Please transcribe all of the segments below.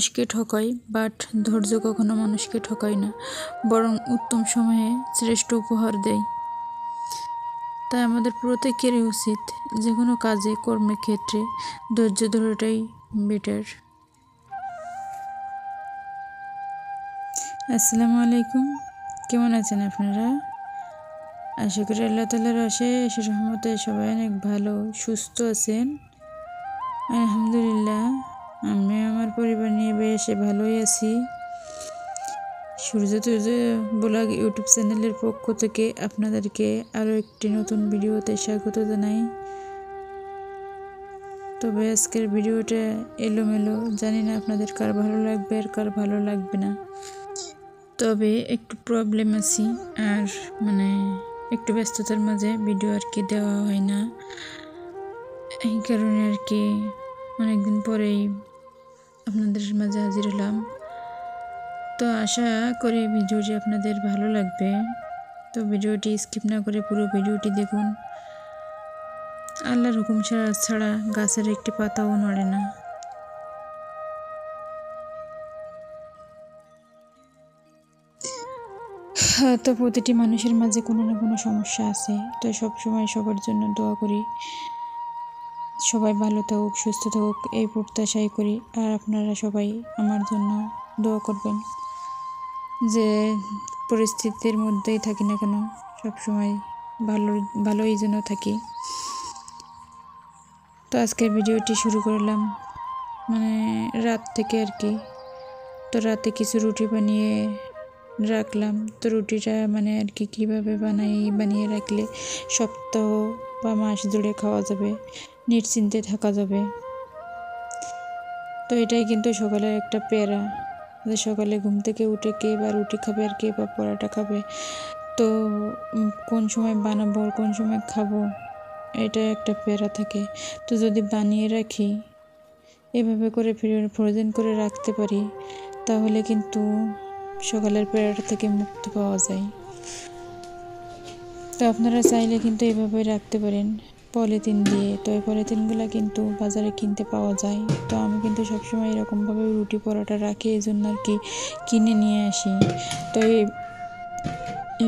মানুষকে ঠকায়, বাট ধৈর্য কখনো মানুষকে ঠকায় না, বরং উত্তম সময়ে শ্রেষ্ঠ উপহার দেয়। তাই আমাদের প্রত্যেকেরই উচিত যে কোনো কাজে কর্মের ক্ষেত্রে ধৈর্য ধরাটাই বেটার। আসসালামু আলাইকুম, কেমন আছেন আপনারা? আশা করি আল্লাহ তাআলার অশেষ রহমতে সবাই অনেক ভালো সুস্থ আছেন। আলহামদুলিল্লাহ, আমি আমার পরিবার নিয়ে বেশ ভালোই আছি। সূর্য ব্লগ ইউটিউব চ্যানেলের পক্ষ থেকে আপনাদেরকে আরও একটি নতুন ভিডিওতে স্বাগত জানাই। তবে আজকের ভিডিওটা এলোমেলো, জানি না আপনাদের কার ভালো লাগবে আর কার ভালো লাগবে না। তবে একটু প্রবলেম আছি, আর একটু ব্যস্ততার মাঝে ভিডিও দেওয়া হয় না। এই কারণে অনেকদিন পরেই আপনাদের মাঝে হাজির হলাম। তো আশা করি ভিডিওটি আপনাদের ভালো লাগবে। তো ভিডিওটি স্কিপ না করে পুরো ভিডিওটি দেখুন। আল্লাহর হুকুম ছাড়া গাছের একটি পাতাও নড়ে না। তো প্রতিটি মানুষের মাঝে কোনো না কোনো সমস্যা আছে। তো সবসময় সবার জন্য দোয়া করি, সবাই ভালো থাকুক, সুস্থ থাকুক, এই প্রত্যাশাই করি। আর আপনারা সবাই আমার জন্য দোয়া করবেন, যে পরিস্থিতির মধ্যেই থাকি না কেন সবসময় ভালোই যেন থাকি। তো আজকের ভিডিওটি শুরু করলাম রাত থেকে তো রাতে কিছু রুটি বানিয়ে রাখলাম। তো রুটিটা কীভাবে বানিয়ে রাখলে সপ্তাহ বা মাস জুড়ে খাওয়া যাবে, নিশ্চিন্তে থাকা যাবে। তো এটাই কিন্তু সকালের একটা প্যারা, যে সকালে ঘুম থেকে উঠে কে বা রুটি খাবে আর কে বা পরোটা খাবে, তো কোন সময় বানাবো কোন সময় খাবো, এটা একটা প্যারা থাকে। তো যদি বানিয়ে রাখি, এভাবে করে ফ্রোজেন করে রাখতে পারি, তাহলে কিন্তু সকালের প্যারাটা থেকে মুক্তি পাওয়া যায়। তো আপনারা চাইলে কিন্তু এভাবে রাখতে পারেন পলিথিন দিয়ে। তো এই পলিথিনগুলো কিন্তু বাজারে কিনতে পাওয়া যায়। তো আমি কিন্তু সবসময় এরকমভাবে রুটি পরোটা রাখি, এই জন্য কিনে নিয়ে আসি। তো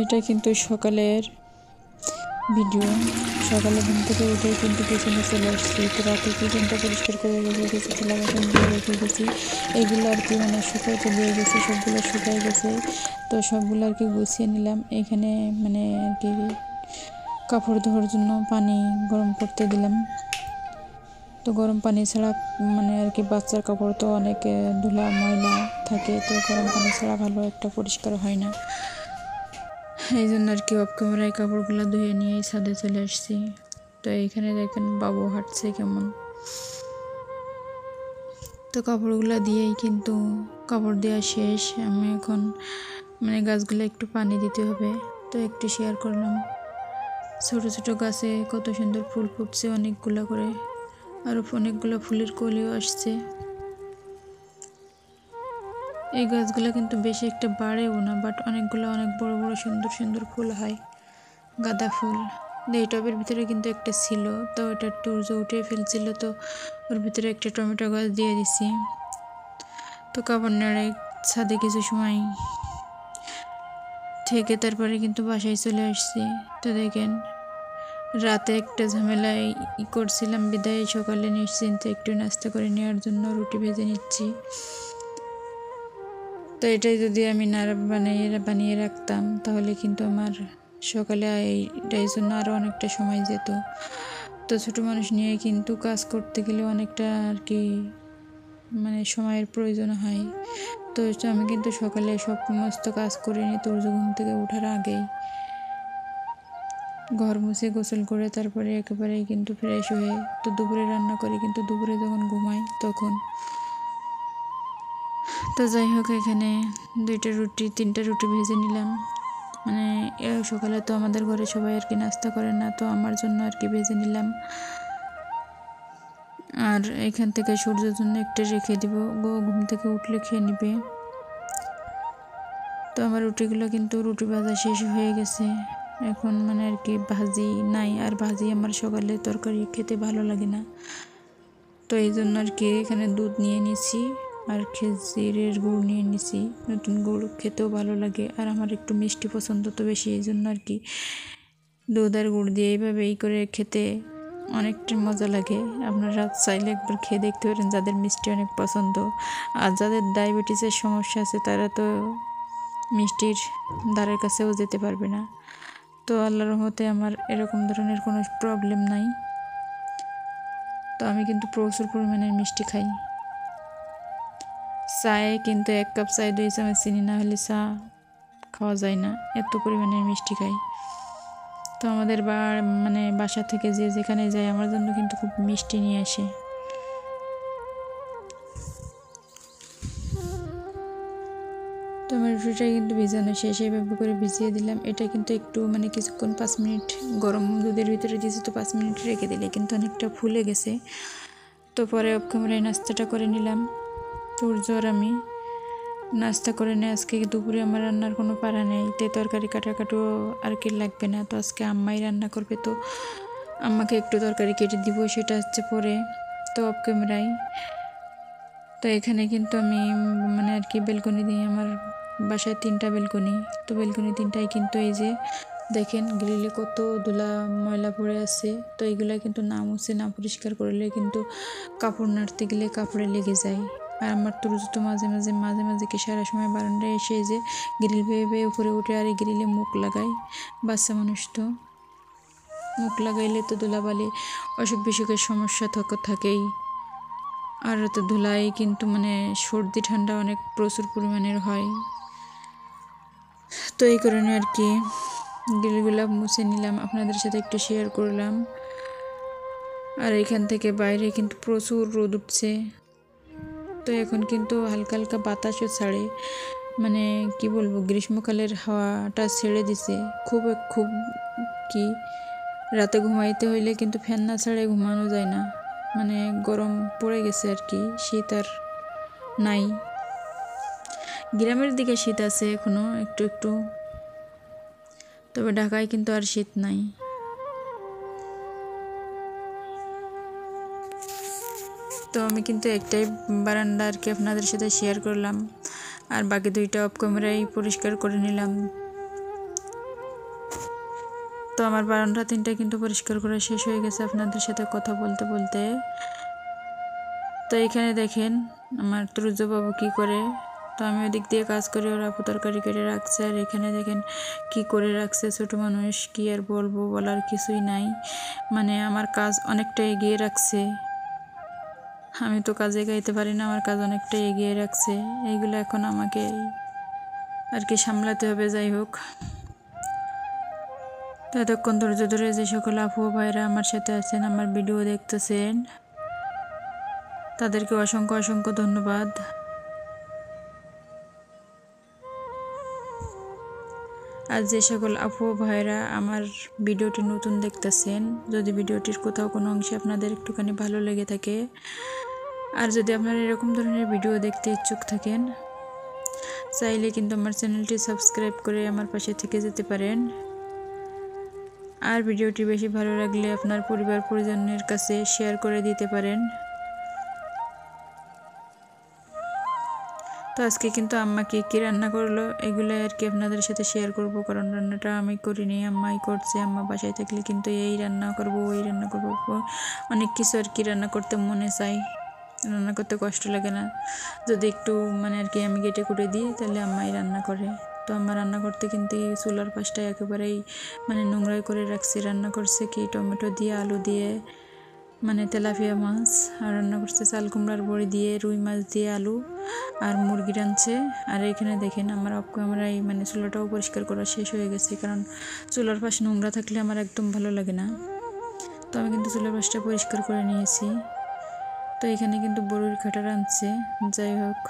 এটা কিন্তু সকালের ভিডিও। সকালে ঘুম থেকে উঠে কিন্তু পেছনে চলে আসছি। তো রাতে কিচেনটা পরিষ্কার করে রেখে গেছি, চুলা বাসন দিয়ে রেখে গেছি। এগুলো শুকাইতে দিয়ে গেছি, সবগুলো শুকাই গেছে। তো সবগুলো গুছিয়ে নিলাম। এখানে কাপড় ধোয়ার জন্য পানি গরম করতে দিলাম। তো গরম পানি ছাড়া বাচ্চার কাপড় তো অনেক ধুলা ময়লা থাকে, তো গরম পানি ছাড়া ভালো একটা পরিষ্কার হয় না। এই জন্য অফ ক্যামেরায় কাপড়গুলো ধুয়ে নিয়ে ছাদে চলে আসছি। তো এইখানে দেখেন বাবু হাঁটছে কেমন। তো কাপড়গুলো দিয়েই কিন্তু কাপড় দেওয়া শেষ। আমি এখন গাছগুলো একটু পানি দিতে হবে, তো একটু শেয়ার করলাম। ছোট ছোট গাছে কত সুন্দর ফুল ফুটছে, অনেকগুলো করে, আর অনেকগুলো ফুলের কলিও আসছে। এই গাছগুলো কিন্তু বেশি একটা বাড়েও না, বাট অনেকগুলো অনেক বড় বড় সুন্দর সুন্দর ফুল হয়, গাঁদা ফুল। এই টবের ভিতরে কিন্তু একটা ছিল, তো ওটা টুর্জ উঠিয়ে ফেলছিল, তো ওর ভিতরে একটা টমেটো গাছ দিয়ে দিছি। তো কাপড় নেড়ে ছাদে কিছু সময় থেকে তারপরে কিন্তু বাসায় চলে আসছি। তো দেখেন রাতে একটা ঝামেলায় করছিলাম, বিদায় সকালে নিশ্চিন্তে একটু নাস্তা করে নেওয়ার জন্য রুটি ভেজে নিচ্ছি। তো এটাই যদি আমি না বানিয়ে রাখতাম, তাহলে কিন্তু আমার সকালে এইটার জন্য আরও অনেকটা সময় যেত। তো ছোটো মানুষ নিয়ে কিন্তু কাজ করতে গেলে অনেকটা সময়ের প্রয়োজন হয়। তো আমি কিন্তু সকালে সমস্ত কাজ করে নিই, তোর ঘুম থেকে ওঠার আগেই ঘর মুছে গোসল করে তারপরে একেবারেই কিন্তু ফ্রেশ হয়ে তো দুপুরে রান্না করি, কিন্তু দুপুরে যখন ঘুমাই তখন। তো যাই হোক, এখানে 3টা রুটি ভেজে নিলাম। সকালে তো আমাদের ঘরে সবাই নাস্তা করে না, তো আমার জন্য ভেজে নিলাম। আর এখান থেকে সূর্যের জন্য একটা রেখে দিব, ঘুম থেকে উঠলে খেয়ে নিবে। তো আমার রুটিগুলো কিন্তু রুটি ভাজা শেষ হয়ে গেছে। এখন ভাজি নাই, আর ভাজি আমার সকালে তরকারি খেতে ভালো লাগে না। তো এই জন্য এখানে দুধ নিয়ে নিছি আর খেজুরের গুড় নিয়ে নিছি। নতুন গুড় খেতেও ভালো লাগে, আর আমার একটু মিষ্টি পছন্দ তো বেশি, এই জন্য আর কি দুধ আর গুড় দিয়ে এইভাবে করে খেতে অনেকটা মজা লাগে। আপনারা চাইলে একবার খেয়ে দেখতে পারেন, যাদের মিষ্টি অনেক পছন্দ। আর যাদের ডায়াবেটিসের সমস্যা আছে তারা তো মিষ্টির দ্বারের কাছেও যেতে পারবে না। তো আল্লাহর রহমতে আমার এরকম ধরনের কোনো প্রবলেম নাই। তো আমি কিন্তু প্রচুর পরিমাণে মিষ্টি খাই। চায়ে কিন্তু 1 কাপ চায়ে 2 চামচ চিনি না হলে চা খাওয়া যায় না, এত পরিমাণে মিষ্টি খাই। তো আমাদের বাসা থেকে যে যেখানে যায় আমার জন্য কিন্তু খুব মিষ্টি নিয়ে আসে। তো আমার রুটিটা কিন্তু ভিজানো শেষ, এইভাবে করে ভিজিয়ে দিলাম। এটা কিন্তু একটু কিছুক্ষণ 5 মিনিট গরম দুধের ভিতরে দিয়েছি, তো 5 মিনিট রেখে দিলে কিন্তু অনেকটা ফুলে গেছে। তো পরে অফ ক্যামেরায় নাস্তাটা করে নিলাম। সূর্যর আমি নাস্তা করে নিয়ে আজকে দুপুরে আমার রান্নার কোনো পারা নেই, তে তরকারি কাটাও আর কি লাগবে না। তো আজকে আম্মাই রান্না করবে, তো আম্মাকে একটু তরকারি কেটে দিব, সেটা হচ্ছে পরে। তো অফ ক্যামেরায় তো এখানে কিন্তু আমি আর কি বেলকনি দিয়ে, আমার বাসায় 3টা বেলকনি, তো বেলকনি 3টাই কিন্তু এই যে দেখেন গ্রিলে কত ধুলা ময়লা পড়ে আছে। তো এইগুলা কিন্তু না মুছে না পরিষ্কার করলে কিন্তু কাপড় নাড়তে গেলে কাপড়ে লেগে যায়। আর আমার তুরুজ তো মাঝে মাঝে কি সারা সময় বারান্দায় এসে যে গ্রিল বেয়ে উপরে উঠে আর এই গ্রিলে মুখ লাগায়। বাচ্চা মানুষ তো মুখ লাগাইলে তো ধুলাবালি অসুখ বিসুখের সমস্যা থাকেই। আর তো ধুলাই কিন্তু সর্দি ঠান্ডা অনেক প্রচুর পরিমাণের হয়। তো এই কারণে আর কি গ্রিলগুলা মুছে নিলাম, আপনাদের সাথে একটু শেয়ার করলাম। আর এখান থেকে বাইরে কিন্তু প্রচুর রোদ উঠছে। তো এখন কিন্তু হালকা হালকা বাতাসও ছাড়ে, কি বলবো, গ্রীষ্মকালের হাওয়াটা ছেড়ে দিছে। খুব কি রাতে ঘুমাইতে হইলে কিন্তু ফ্যান না ছাড়ে ঘুমানো যায় না, গরম পড়ে গেছে আর কি, শীত আর নাই। গ্রামের দিকে শীত আছে এখনো একটু একটু, তবে ঢাকায় কিন্তু আর শীত নাই। তো আমি কিন্তু একটাই বারান্দা আর কি আপনাদের সাথে শেয়ার করলাম, আর বাকি 2টা অফ ক্যামেরায় পরিষ্কার করে নিলাম। তো আমার বারান্দা 3টা কিন্তু পরিষ্কার করা শেষ হয়ে গেছে আপনাদের সাথে কথা বলতে বলতে। তো এখানে দেখেন আমার তুরুজ বাবু কি করে। তো আমি ওদিক দিয়ে কাজ করে, ওরা আপু তরকারি কেটে রাখছে, আর এখানে দেখেন কি করে রাখছে। ছোট মানুষ, কি আর বলবো, বলার কিছুই নাই। আমার কাজ অনেকটা এগিয়ে রাখছে। আমি তো কাজে গাইতে পারি না, আমার কাজ অনেকটা এগিয়ে রাখছে। এইগুলো এখন আমাকে আর কি সামলাতে হবে। যাই হোক, তো এতক্ষণ ধৈর্য ধরে যে সকল আপু ভাইরা আমার সাথে আছেন, আমার ভিডিও দেখতেছেন, তাদেরকে অসংখ্য অসংখ্য ধন্যবাদ। আর যে সকল আপু ভাইরা আমার ভিডিওটি নতুন দেখতেছেন, যদি ভিডিওটির কোথাও কোনো অংশে আপনাদের একটুখানি ভালো লেগে থাকে, আর যদি আপনারা এরকম ধরনের ভিডিও দেখতে ইচ্ছুক থাকেন, চাইলে কিন্তু আমার চ্যানেলটি সাবস্ক্রাইব করে আমার পাশে থেকে যেতে পারেন। আর ভিডিওটি বেশি ভালো লাগলে আপনার পরিবার পরিজনের কাছে শেয়ার করে দিতে পারেন। তো আজকে কিন্তু আম্মা কি রান্না করলো এগুলো আর কি আপনাদের সাথে শেয়ার করব, কারণ রান্নাটা আমি করিনি, আম্মাই করছে। আম্মা বাসায় থাকলে কিন্তু এই রান্না করব, ওই রান্না করব, অনেক কিছু আর কি রান্না করতে মনে চাই, রান্না করতে কষ্ট লাগে না। যদি একটু আর কি আমি কেটে কুটে দিই, তাহলে আম্মাই রান্না করে। তো আম্মা রান্না করতে কিন্তু এই চুলার পাশটা একেবারেই নোংরাই করে রাখছে। রান্না করছে কি টমেটো দিয়ে, আলু দিয়ে, তেলাপিয়া মাছ, আর রান্না করছে চাল কুমড়ার বড়ি দিয়ে, রুই মাছ দিয়ে, আলু আর মুরগি রাঁধছে। আর এখানে দেখেন আমার ক্যামেরায় চুলাটাও পরিষ্কার করা শেষ হয়ে গেছে, কারণ চুলার পাশ নোংরা থাকলে আমার একদম ভালো লাগে না। তো আমি কিন্তু চুলার পাশটা পরিষ্কার করে নিয়েছি। তো এখানে কিন্তু বড়ির খাটা রাঁধছে। যাই হোক,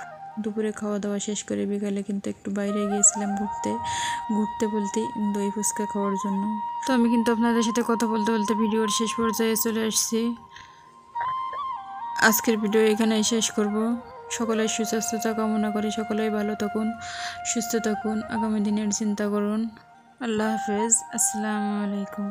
দুপুরে খাওয়া দাওয়া শেষ করে বিকালে কিন্তু একটু বাইরে গিয়েছিলাম ঘুরতে বলতে দই ফুচকা খাওয়ার জন্য। তো আমি কিন্তু আপনাদের সাথে কথা বলতে বলতে ভিডিওর শেষ পর্যায়ে চলে আসছি। আজকের ভিডিও এখানেই শেষ করব। সকলের সুস্বাস্থ্যতা কামনা করি, সকলেই ভালো থাকুন, সুস্থ থাকুন, আগামী দিনের চিন্তা করুন। আল্লাহ হাফেজ, আসসালামু আলাইকুম।